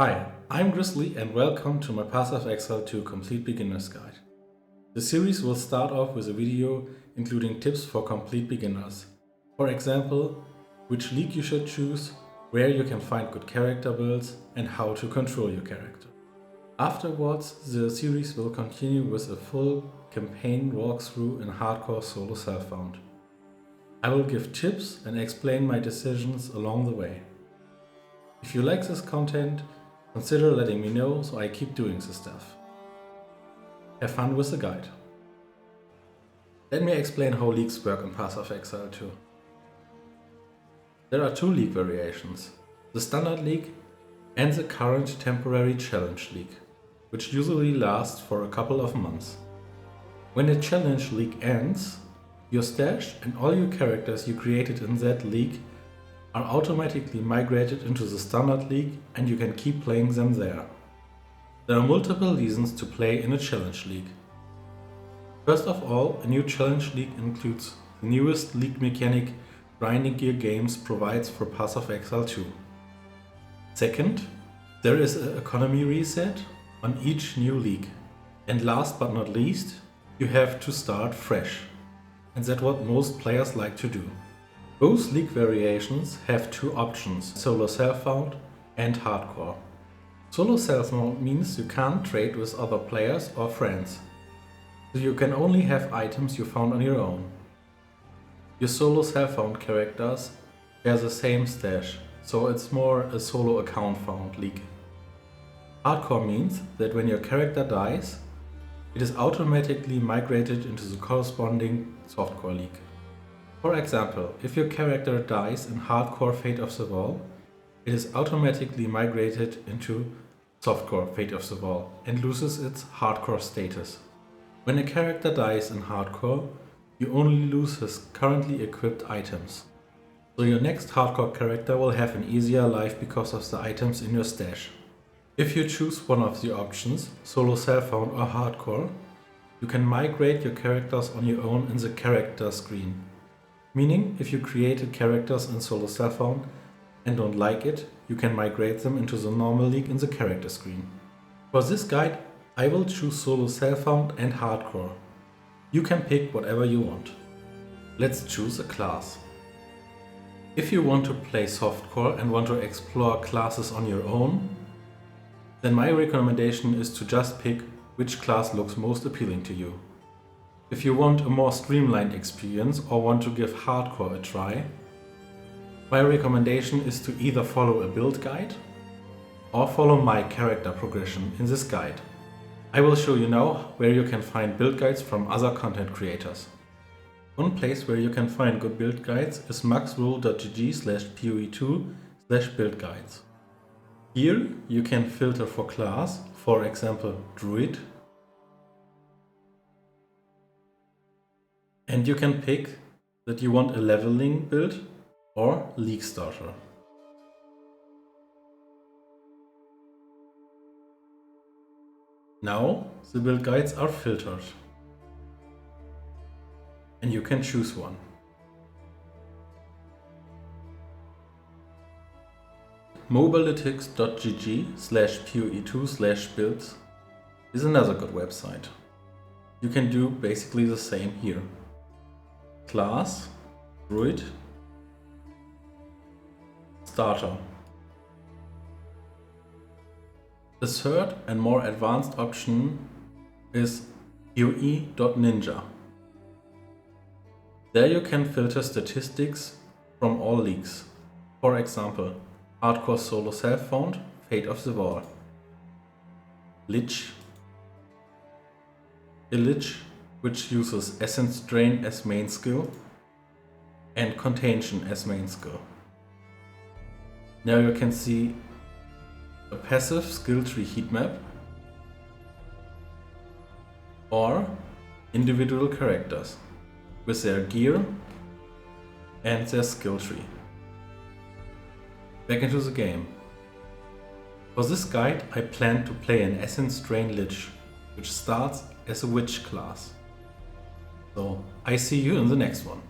Hi, I'm Grizzly and welcome to my Path of Exile 2 Complete Beginner's Guide. The series will start off with a video including tips for complete beginners. For example, which league you should choose, where you can find good character builds and how to control your character. Afterwards, the series will continue with a full campaign walkthrough in hardcore solo self-found. I will give tips and explain my decisions along the way. If you like this content, consider letting me know so I keep doing this stuff. Have fun with the guide. Let me explain how leagues work in Path of Exile 2. There are two league variations, the Standard League and the current temporary Challenge League, which usually lasts for a couple of months. When the Challenge League ends, your stash and all your characters you created in that league are automatically migrated into the Standard League and you can keep playing them there. There are multiple reasons to play in a Challenge League. First of all, a new Challenge League includes the newest league mechanic Grinding Gear Games provides for Path of Exile 2. Second, there is an economy reset on each new league. And last but not least, you have to start fresh. And that's what most players like to do. Both league variations have two options, solo self-found and hardcore. Solo self-found means you can't trade with other players or friends, so you can only have items you found on your own. Your solo self-found characters share the same stash, so it's more a solo account found league. Hardcore means that when your character dies, it is automatically migrated into the corresponding softcore league. For example, if your character dies in hardcore Fate of the Wall, it is automatically migrated into softcore Fate of the Wall and loses its hardcore status. When a character dies in hardcore, you only lose his currently equipped items. So your next hardcore character will have an easier life because of the items in your stash. If you choose one of the options, solo self-found or hardcore, you can migrate your characters on your own in the character screen. Meaning, if you created characters in solo self-found and don't like it, you can migrate them into the normal league in the character screen. For this guide, I will choose solo self-found and hardcore. You can pick whatever you want. Let's choose a class. If you want to play softcore and want to explore classes on your own, then my recommendation is to just pick which class looks most appealing to you. If you want a more streamlined experience or want to give hardcore a try, my recommendation is to either follow a build guide or follow my character progression in this guide. I will show you now where you can find build guides from other content creators. One place where you can find good build guides is maxrule.gg/poe2/build guides. Here you can filter for class, for example Druid, and you can pick that you want a leveling build or league starter. Now the build guides are filtered and you can choose one. mobalytics.gg/poe2/builds is another good website. You can do basically the same here. Class, Druid, Starter. The third and more advanced option is poe.ninja. There you can filter statistics from all leagues. For example, hardcore solo self-found, Fate of the Wall. Lich. A Lich which uses Essence Drain as main skill and Contagion as main skill. Now you can see a passive skill tree heat map or individual characters with their gear and their skill tree. Back into the game. For this guide I plan to play an Essence Drain Lich, which starts as a Witch class. So I see you in the next one.